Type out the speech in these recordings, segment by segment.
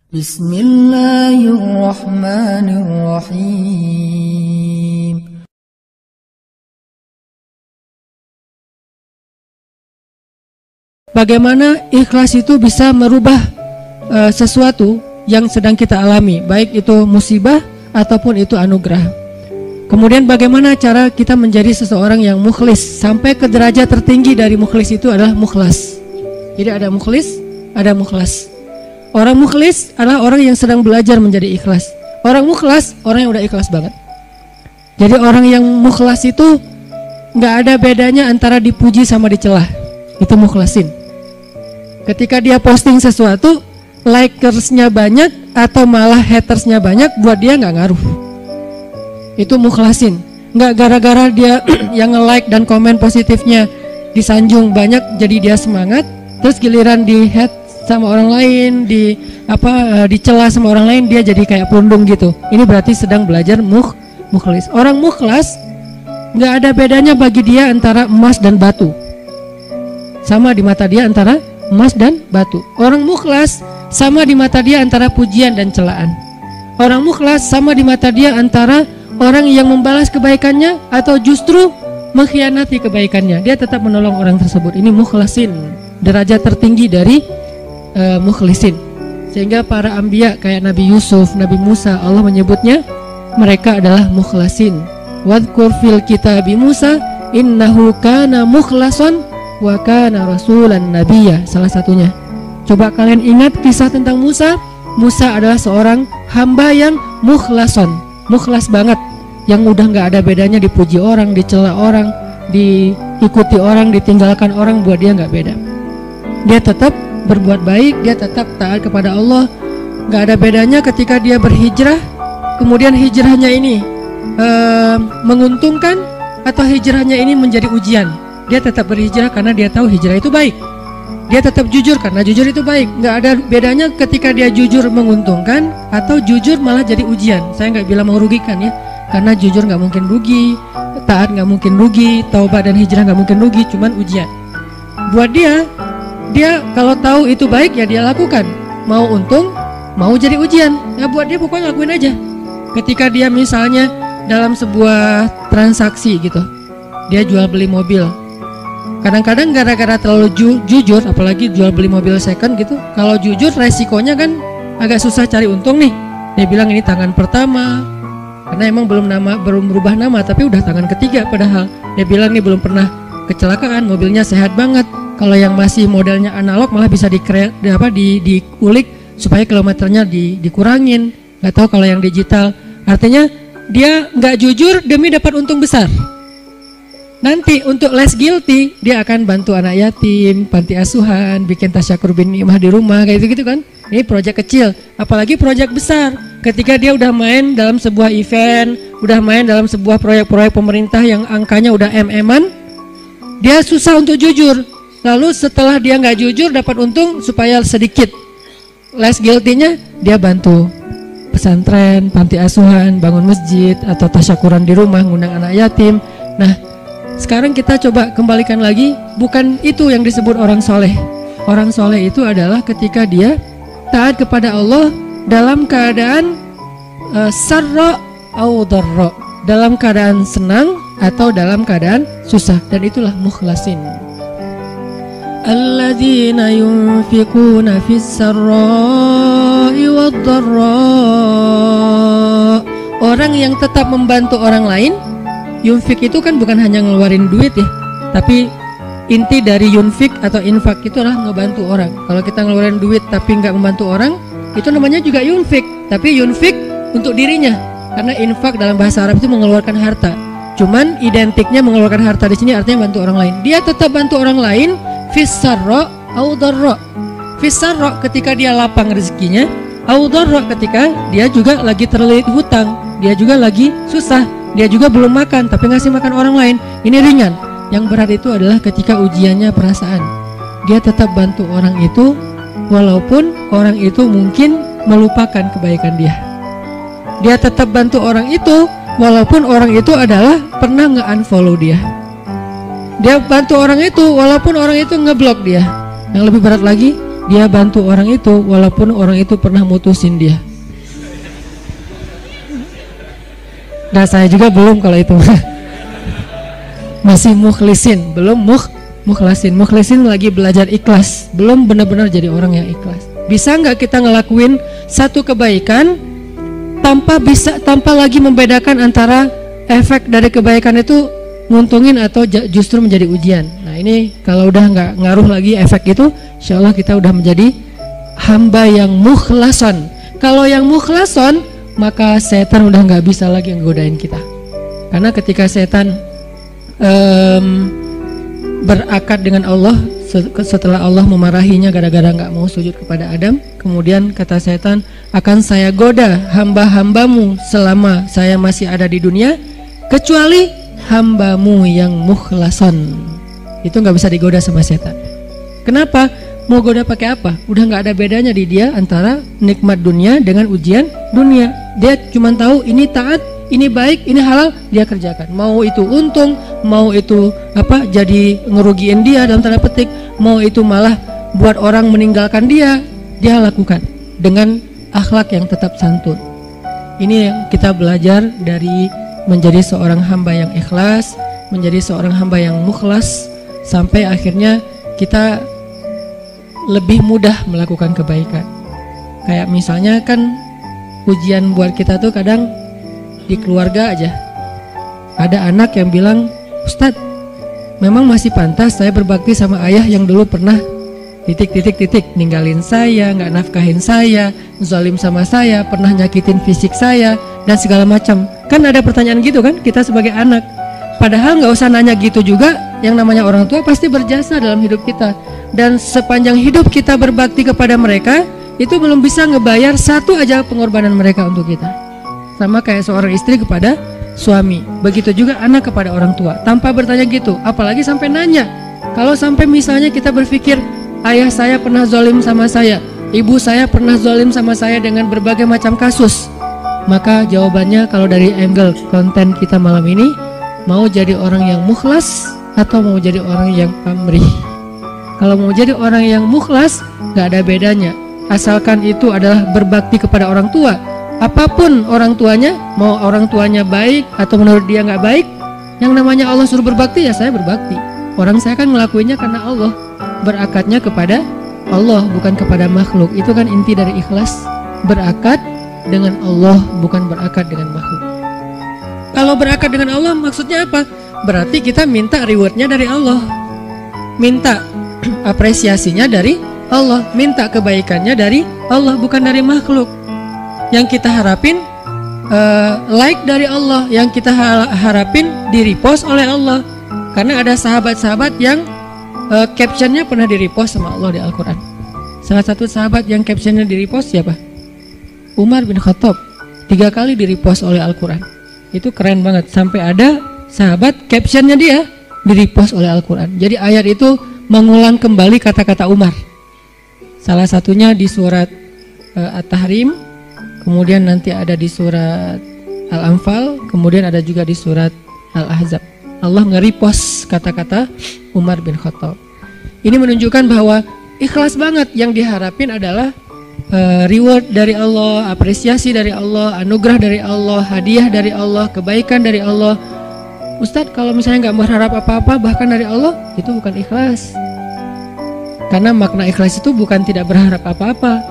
Bismillahirrahmanirrahim. Bagaimana ikhlas itu bisa merubah sesuatu yang sedang kita alami, baik itu musibah ataupun itu anugerah. Kemudian bagaimana cara kita menjadi seseorang yang mukhlis, sampai ke derajat tertinggi dari mukhlis itu adalah mukhlas. Jadi ada mukhlis, ada mukhlas. Orang mukhlis adalah orang yang sedang belajar menjadi ikhlas. Orang mukhlas, orang yang udah ikhlas banget. Jadi orang yang mukhlas itu nggak ada bedanya antara dipuji sama dicela. Itu mukhlasin. Ketika dia posting sesuatu, likersnya banyak atau malah hatersnya banyak, buat dia nggak ngaruh. Itu mukhlasin. Nggak gara-gara dia yang nge-like dan komen positifnya disanjung banyak, jadi dia semangat. Terus giliran di hate sama orang lain, dicela sama orang lain, dia jadi kayak pelundung gitu. Ini berarti sedang belajar mukhlis. Orang mukhlas nggak ada bedanya bagi dia antara emas dan batu. Sama di mata dia antara emas dan batu. Orang mukhlas sama di mata dia antara pujian dan celaan. Orang mukhlas sama di mata dia antara orang yang membalas kebaikannya atau justru mengkhianati kebaikannya. Dia tetap menolong orang tersebut. Ini mukhlasin, derajat tertinggi dari mukhlisin. Sehingga para anbiya kayak Nabi Yusuf, Nabi Musa, Allah menyebutnya mereka adalah mukhlasin. Wadhkur fil kitabi Musa innahu kana mukhlason wa kana rasulan nabiyya. Salah satunya. Coba kalian ingat kisah tentang Musa. Musa adalah seorang hamba yang mukhlason, mukhlas banget, yang udah nggak ada bedanya dipuji orang, dicela orang, diikuti orang, ditinggalkan orang, buat dia nggak beda. Dia tetap berbuat baik, dia tetap taat kepada Allah. Gak ada bedanya ketika dia berhijrah, kemudian hijrahnya ini menguntungkan atau hijrahnya ini menjadi ujian. Dia tetap berhijrah karena dia tahu hijrah itu baik. Dia tetap jujur karena jujur itu baik. Gak ada bedanya ketika dia jujur menguntungkan atau jujur malah jadi ujian. Saya gak bilang merugikan ya, karena jujur gak mungkin rugi, taat gak mungkin rugi, taubat dan hijrah gak mungkin rugi, cuman ujian. Buat dia kalau tahu itu baik ya dia lakukan. Mau untung, mau jadi ujian, ya buat dia pokoknya lakuin aja. Ketika dia misalnya dalam sebuah transaksi gitu, dia jual beli mobil. Kadang-kadang gara-gara terlalu jujur, apalagi jual beli mobil second gitu, kalau jujur resikonya kan agak susah cari untung nih. Dia bilang ini tangan pertama, karena emang belum berubah nama, tapi udah tangan ketiga padahal. Dia bilang ini belum pernah kecelakaan, mobilnya sehat banget. Kalau yang masih modelnya analog malah bisa diulik supaya kilometernya dikurangin. Gak tahu kalau yang digital. Artinya dia nggak jujur demi dapat untung besar. Nanti untuk less guilty dia akan bantu anak yatim, panti asuhan, bikin tasyakur bin ni'mah di rumah kayak gitu kan. Ini proyek kecil, apalagi proyek besar. Ketika dia udah main dalam sebuah event, udah main dalam sebuah proyek-proyek pemerintah yang angkanya udah MM-an, dia susah untuk jujur. Lalu setelah dia nggak jujur dapat untung supaya sedikit less guilty-nya, dia bantu pesantren, panti asuhan, bangun masjid atau tasyakuran di rumah, ngundang anak yatim. Nah, sekarang kita coba kembalikan lagi, bukan itu yang disebut orang soleh. Orang soleh itu adalah ketika dia taat kepada Allah dalam keadaan sarra au dharra, dalam keadaan senang atau dalam keadaan susah, dan itulah mukhlasin. Alladzina yunfikuna fis sarra'i wad dharra. Orang yang tetap membantu orang lain. Yunfik itu kan bukan hanya ngeluarin duit ya, tapi inti dari yunfik atau infak itu adalah ngebantu orang. Kalau kita ngeluarin duit tapi nggak membantu orang, itu namanya juga yunfik, tapi yunfik untuk dirinya. Karena infak dalam bahasa Arab itu mengeluarkan harta. Cuman identiknya mengeluarkan harta di sini artinya bantu orang lain. Dia tetap bantu orang lain fis sarra au dharra. Fis sarra ketika dia lapang rezekinya, au dharra ketika dia juga lagi terlilit hutang, dia juga lagi susah, dia juga belum makan tapi ngasih makan orang lain. Ini ringan. Yang berat itu adalah ketika ujiannya perasaan. Dia tetap bantu orang itu walaupun orang itu mungkin melupakan kebaikan dia. Dia tetap bantu orang itu walaupun orang itu adalah pernah nge-unfollow dia. Dia bantu orang itu walaupun orang itu ngeblok dia. Yang lebih berat lagi, dia bantu orang itu walaupun orang itu pernah mutusin dia. Nah saya juga belum kalau itu. Masih mukhlisin, belum mukhlasin. Mukhlisin lagi belajar ikhlas, belum benar-benar jadi orang yang ikhlas. Bisa nggak kita ngelakuin satu kebaikan tanpa lagi membedakan antara efek dari kebaikan itu nguntungin atau justru menjadi ujian. Nah ini kalau udah nggak ngaruh lagi efek itu, insya Allah kita udah menjadi hamba yang mukhlason. Kalau yang mukhlason, maka setan udah nggak bisa lagi ngegodain kita. Karena ketika setan berakad dengan Allah setelah Allah memarahinya gara-gara nggak mau sujud kepada Adam, kemudian kata setan, akan saya goda hamba-hambamu selama saya masih ada di dunia, kecuali hambamu yang mukhlason. Itu nggak bisa digoda sama setan. Kenapa? Mau goda pakai apa? Udah nggak ada bedanya di dia antara nikmat dunia dengan ujian dunia. Dia cuma tahu ini taat, ini baik, ini halal, dia kerjakan. Mau itu untung, mau itu jadi ngerugiin dia dalam tanda petik, mau itu malah buat orang meninggalkan dia lakukan dengan akhlak yang tetap santun. Ini yang kita belajar dari menjadi seorang hamba yang ikhlas, menjadi seorang hamba yang mukhlas, sampai akhirnya kita lebih mudah melakukan kebaikan. Kayak misalnya kan ujian buat kita tuh kadang di keluarga aja. Ada anak yang bilang, Ustadz, memang masih pantas saya berbakti sama ayah yang dulu pernah ninggalin saya, nggak nafkahin saya, zalim sama saya, pernah nyakitin fisik saya, dan segala macam. Kan ada pertanyaan gitu kan kita sebagai anak. Padahal nggak usah nanya gitu juga, yang namanya orang tua pasti berjasa dalam hidup kita. Dan sepanjang hidup kita berbakti kepada mereka, itu belum bisa ngebayar satu aja pengorbanan mereka untuk kita. Sama kayak seorang istri kepada suami, begitu juga anak kepada orang tua, tanpa bertanya gitu, apalagi sampai nanya. Kalau sampai misalnya kita berpikir, ayah saya pernah zalim sama saya, ibu saya pernah zalim sama saya dengan berbagai macam kasus, maka jawabannya kalau dari angle konten kita malam ini, mau jadi orang yang mukhlas atau mau jadi orang yang pamrih. Kalau mau jadi orang yang mukhlas, gak ada bedanya, asalkan itu adalah berbakti kepada orang tua. Apapun orang tuanya, mau orang tuanya baik atau menurut dia gak baik, yang namanya Allah suruh berbakti, ya saya berbakti. Orang saya kan ngelakuinnya karena Allah, berakadnya kepada Allah, bukan kepada makhluk. Itu kan inti dari ikhlas, berakad dengan Allah, bukan berakad dengan makhluk. Kalau berakad dengan Allah maksudnya apa? Berarti kita minta rewardnya dari Allah, minta apresiasinya dari Allah, minta kebaikannya dari Allah, bukan dari makhluk. Yang kita harapin like dari Allah, yang kita harapin di repost oleh Allah. Karena ada sahabat-sahabat yang captionnya pernah di repost sama Allah di Al-Quran. Salah satu sahabat yang captionnya di repost siapa? Umar bin Khattab, 3 kali di repost oleh Al-Quran. Itu keren banget, sampai ada sahabat captionnya dia di repost oleh Al-Quran. Jadi ayat itu mengulang kembali kata-kata Umar. Salah satunya di surat At-Tahrim, kemudian nanti ada di surat Al-Anfal, kemudian ada juga di surat Al-Ahzab. Allah nge-repost kata-kata Umar bin Khattab. Ini menunjukkan bahwa ikhlas banget, yang diharapin adalah reward dari Allah, apresiasi dari Allah, anugerah dari Allah, hadiah dari Allah, kebaikan dari Allah. Ustadz, kalau misalnya nggak berharap apa-apa bahkan dari Allah, itu bukan ikhlas. Karena makna ikhlas itu bukan tidak berharap apa-apa.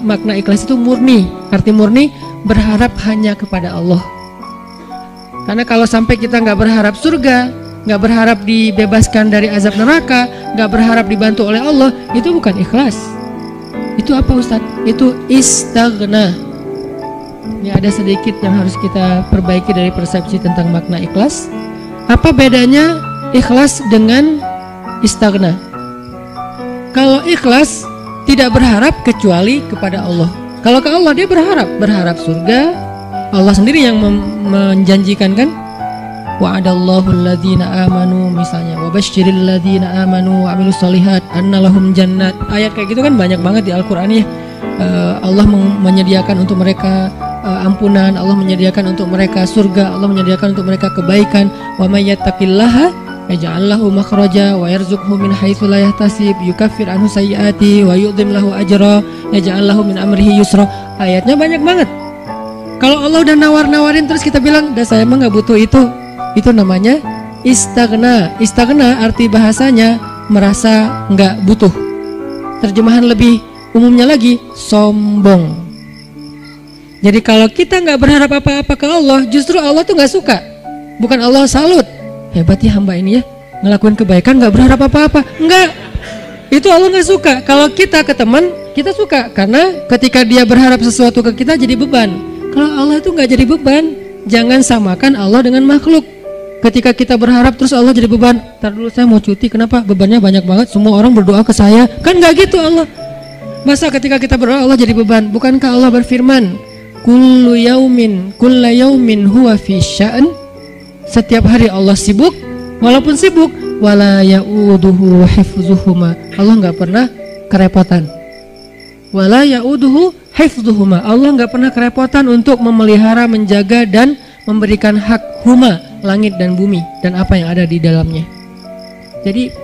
Makna ikhlas itu murni. Arti murni, berharap hanya kepada Allah. Karena kalau sampai kita nggak berharap surga, nggak berharap dibebaskan dari azab neraka, nggak berharap dibantu oleh Allah, itu bukan ikhlas. Itu apa Ustadz? Itu istaghna. Ini ada sedikit yang harus kita perbaiki dari persepsi tentang makna ikhlas. Apa bedanya ikhlas dengan istaghna? Kalau ikhlas tidak berharap kecuali kepada Allah. Kalau ke Allah dia berharap surga. Allah sendiri yang menjanjikan kan? Wa'adallahu alladhina amanu, misalnya wabashshiril ladzina amanu wa amilus solihat anna lahum jannat. Ayat kayak gitu kan banyak banget di Al-Qur'an ya. Allah menyediakan untuk mereka ampunan, Allah menyediakan untuk mereka surga, Allah menyediakan untuk mereka kebaikan. Wa may yattaqillaha yaj'al lahu makhraja wa yarzuqhu min haitsu la yahtasib, yukaffir anhu sayyiati wa yu'dhim lahu ajra, yaj'al lahu min amrihi yusra. Ayatnya banyak banget. Kalau Allah udah nawar-nawarin terus kita bilang, "Dah saya mah enggak butuh itu." Itu namanya istaghna. Istaghna arti bahasanya merasa enggak butuh. Terjemahan lebih umumnya lagi, sombong. Jadi kalau kita enggak berharap apa-apa ke Allah, justru Allah tuh enggak suka. Bukan Allah salut, hebat ya hamba ini ya, ngelakuin kebaikan gak berharap apa-apa. Enggak, itu Allah gak suka. Kalau kita ke teman, kita suka, karena ketika dia berharap sesuatu ke kita jadi beban. Kalau Allah itu gak jadi beban. Jangan samakan Allah dengan makhluk. Ketika kita berharap terus Allah jadi beban. Ntar dulu saya mau cuti, kenapa? Bebannya banyak banget, semua orang berdoa ke saya. Kan gak gitu Allah. Masa ketika kita berdoa Allah jadi beban? Bukankah Allah berfirman, kullu yaumin huwa fi sya'an. Setiap hari Allah sibuk, walaupun sibuk, wala ya'uduhu hifzuhuma. Allah nggak pernah kerepotan. Wala ya'uduhu hifzuhuma. Allah nggak pernah kerepotan untuk memelihara, menjaga dan memberikan hak huma, langit dan bumi dan apa yang ada di dalamnya. Jadi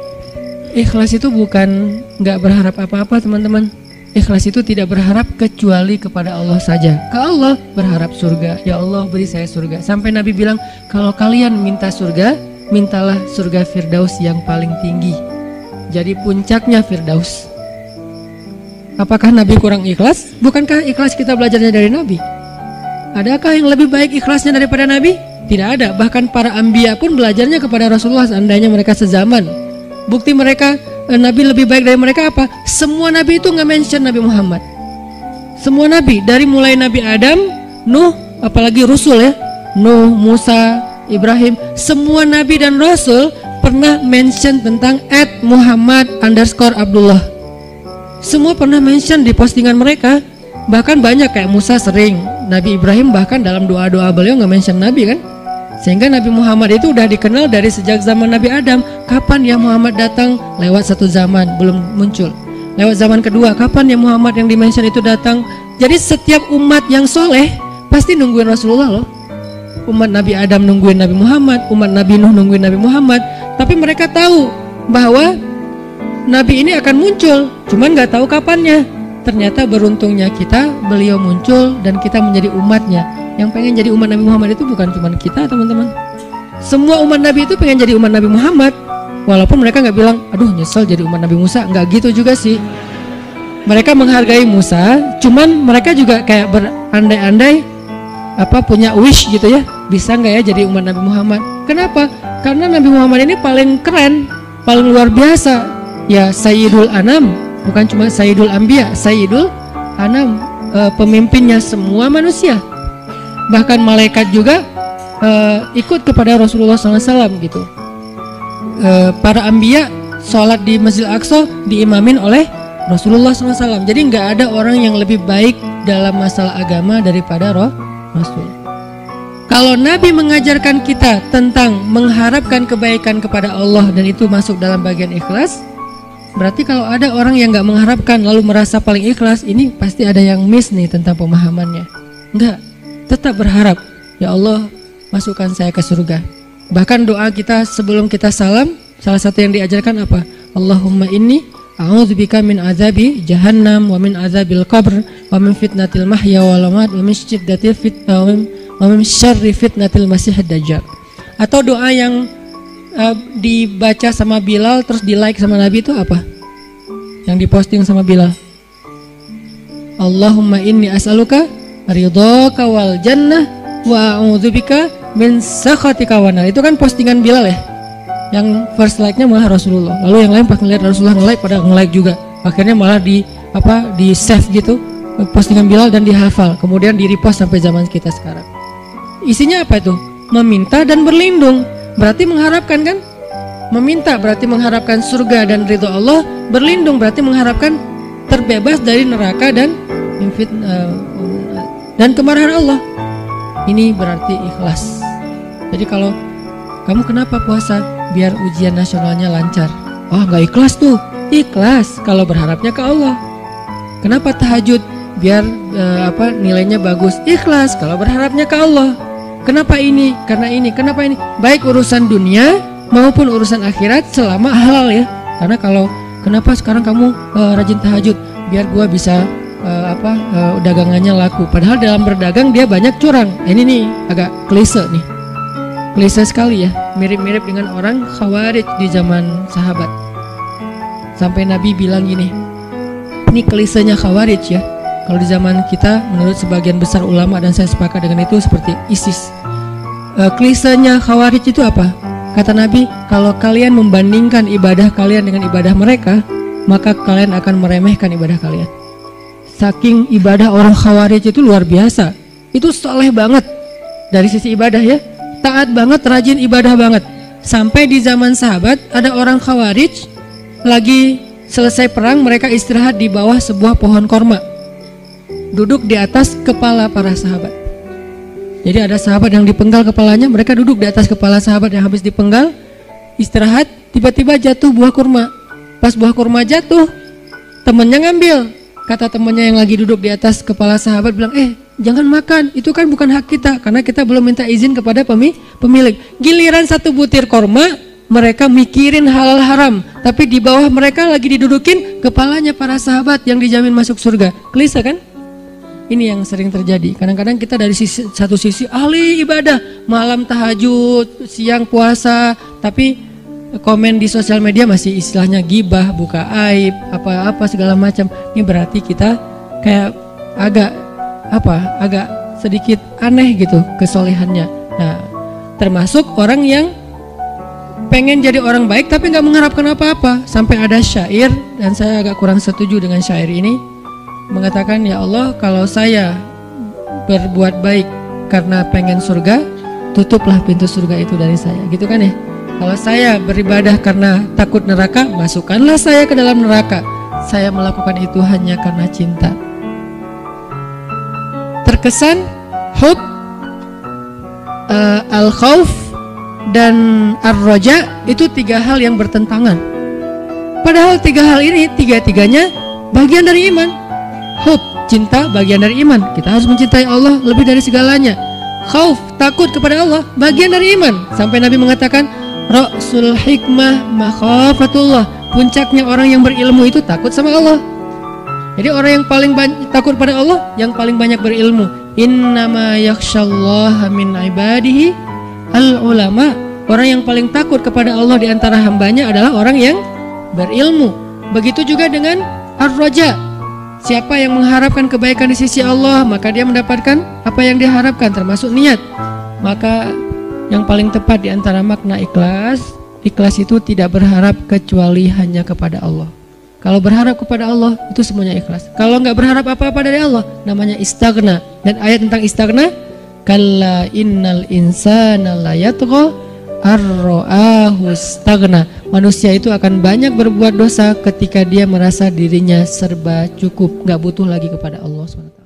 ikhlas itu bukan nggak berharap apa-apa, teman-teman. Ikhlas itu tidak berharap kecuali kepada Allah saja. Ke Allah berharap surga. Ya Allah beri saya surga. Sampai Nabi bilang, kalau kalian minta surga, mintalah surga Firdaus yang paling tinggi. Jadi puncaknya Firdaus. Apakah Nabi kurang ikhlas? Bukankah ikhlas kita belajarnya dari Nabi? Adakah yang lebih baik ikhlasnya daripada Nabi? Tidak ada. Bahkan para anbiya pun belajarnya kepada Rasulullah seandainya mereka sezaman. Bukti mereka Nabi lebih baik dari mereka apa? Semua Nabi itu nggak mention Nabi Muhammad. Semua Nabi, dari mulai Nabi Adam, Nuh, apalagi Rasul ya, Nuh, Musa, Ibrahim, semua Nabi dan Rasul pernah mention tentang @Muhammad_Abdullah. Semua pernah mention di postingan mereka. Bahkan banyak kayak Musa sering, Nabi Ibrahim bahkan dalam doa-doa beliau nggak mention Nabi kan. Sehingga Nabi Muhammad itu udah dikenal dari sejak zaman Nabi Adam. Kapan ya Muhammad datang? Lewat satu zaman, belum muncul. Lewat zaman kedua, kapan ya Muhammad yang dimention itu datang? Jadi setiap umat yang soleh pasti nungguin Rasulullah loh. Umat Nabi Adam nungguin Nabi Muhammad, umat Nabi Nuh nungguin Nabi Muhammad. Tapi mereka tahu bahwa Nabi ini akan muncul, cuman gak tahu kapannya. Ternyata beruntungnya kita, beliau muncul dan kita menjadi umatnya. Yang pengen jadi umat Nabi Muhammad itu bukan cuma kita, teman-teman. Semua umat Nabi itu pengen jadi umat Nabi Muhammad. Walaupun mereka nggak bilang, aduh nyesel jadi umat Nabi Musa. Nggak gitu juga sih. Mereka menghargai Musa, cuman mereka juga kayak berandai-andai punya wish gitu ya, bisa nggak ya jadi umat Nabi Muhammad. Kenapa? Karena Nabi Muhammad ini paling keren, paling luar biasa. Ya Sayyidul Anam, bukan cuma Sayyidul Anbiya, Sayyidul Anam, pemimpinnya semua manusia. Bahkan malaikat juga ikut kepada Rasulullah SAW gitu. Para anbiya sholat di Masjid Al-Aqsa diimamin oleh Rasulullah SAW. Jadi nggak ada orang yang lebih baik dalam masalah agama daripada Rasul. Kalau Nabi mengajarkan kita tentang mengharapkan kebaikan kepada Allah dan itu masuk dalam bagian ikhlas, berarti kalau ada orang yang nggak mengharapkan lalu merasa paling ikhlas, ini pasti ada yang miss nih tentang pemahamannya. Enggak. Tetap berharap, ya Allah masukkan saya ke surga. Bahkan doa kita sebelum kita salam, salah satu yang diajarkan apa? Allahumma inni a'udzubika min azabi jahannam wa min azabil qabr wa min fitnatil mahya wal mamat wa min syiddatil fitnah wa min syarri fitnatil masiihid dajjal. Atau doa yang dibaca sama Bilal terus di like sama Nabi itu apa? Yang diposting sama Bilal. Allahumma inni as'aluka ridhaka wal jannah wa a'udzubika min sakhatika wan nar. Itu kan postingan Bilal ya. Yang first like-nya malah Rasulullah. Lalu yang lain pas ngeliat Rasulullah nge-like pada nge-like juga. Akhirnya malah di save gitu postingan Bilal dan dihafal. Kemudian di repost sampai zaman kita sekarang. Isinya apa itu? Meminta dan berlindung. Berarti mengharapkan kan? Meminta berarti mengharapkan surga dan ridho Allah. Berlindung berarti mengharapkan terbebas dari neraka dan dan kemarahan Allah. Ini berarti ikhlas. Jadi kalau kamu kenapa puasa? Biar ujian nasionalnya lancar. Oh nggak ikhlas tuh. Ikhlas kalau berharapnya ke Allah. Kenapa tahajud? Biar nilainya bagus. Ikhlas kalau berharapnya ke Allah. Kenapa ini? Karena ini. Kenapa ini? Baik urusan dunia maupun urusan akhirat selama halal ya. Karena kalau kenapa sekarang kamu rajin tahajud, biar gua bisa dagangannya laku. Padahal dalam berdagang dia banyak curang. Ini nih agak klise nih. Klise sekali ya, mirip-mirip dengan orang Khawarij di zaman sahabat. Sampai Nabi bilang gini, ini klisenya Khawarij ya. Kalau di zaman kita menurut sebagian besar ulama, dan saya sepakat dengan itu, seperti ISIS. Klisenya Khawarij itu apa? Kata Nabi, kalau kalian membandingkan ibadah kalian dengan ibadah mereka, maka kalian akan meremehkan ibadah kalian. Saking ibadah orang Khawarij itu luar biasa. Itu soleh banget dari sisi ibadah ya, taat banget, rajin ibadah banget. Sampai di zaman sahabat ada orang Khawarij lagi selesai perang, mereka istirahat di bawah sebuah pohon korma, duduk di atas kepala para sahabat. Jadi ada sahabat yang dipenggal kepalanya, mereka duduk di atas kepala sahabat yang habis dipenggal, istirahat. Tiba-tiba jatuh buah kurma. Pas buah kurma jatuh, temennya ngambil. Kata temannya yang lagi duduk di atas kepala sahabat bilang, jangan makan, itu kan bukan hak kita, karena kita belum minta izin kepada pemilik. Giliran satu butir korma, mereka mikirin halal haram, tapi di bawah mereka lagi didudukin kepalanya para sahabat yang dijamin masuk surga. Klise kan? Ini yang sering terjadi. Kadang-kadang kita dari satu sisi ahli ibadah, malam tahajud, siang puasa, tapi komen di sosial media masih istilahnya gibah, buka aib, apa-apa segala macam. Ini berarti kita kayak agak sedikit aneh gitu kesolehannya. Nah, termasuk orang yang pengen jadi orang baik tapi nggak mengharapkan apa-apa. Sampai ada syair, dan saya agak kurang setuju dengan syair ini, mengatakan, ya Allah, kalau saya berbuat baik karena pengen surga, tutuplah pintu surga itu dari saya, gitu kan ya. Kalau saya beribadah karena takut neraka, masukkanlah saya ke dalam neraka. Saya melakukan itu hanya karena cinta. Terkesan hub, al-khauf, dan ar-roja itu tiga hal yang bertentangan. Padahal tiga hal ini tiga-tiganya bagian dari iman. Hub, cinta, bagian dari iman. Kita harus mencintai Allah lebih dari segalanya. Khauf, takut kepada Allah, bagian dari iman. Sampai Nabi mengatakan, Ra'sul hikmah makhafatullah. Puncaknya orang yang berilmu itu takut sama Allah. Jadi orang yang paling takut pada Allah, yang paling banyak berilmu. Innama yakhsyallaha min ibadihi al-ulama. Orang yang paling takut kepada Allah di antara hambanya adalah orang yang berilmu. Begitu juga dengan ar-raja. Siapa yang mengharapkan kebaikan di sisi Allah, maka dia mendapatkan apa yang diharapkan, termasuk niat. Maka yang paling tepat di antara makna ikhlas, ikhlas itu tidak berharap kecuali hanya kepada Allah. Kalau berharap kepada Allah, itu semuanya ikhlas. Kalau nggak berharap apa-apa dari Allah, namanya istaghna. Dan ayat tentang istaghna, kalla innal insana la yatgha ar-ra'ahu istaghna. Manusia itu akan banyak berbuat dosa ketika dia merasa dirinya serba cukup, nggak butuh lagi kepada Allah SWT.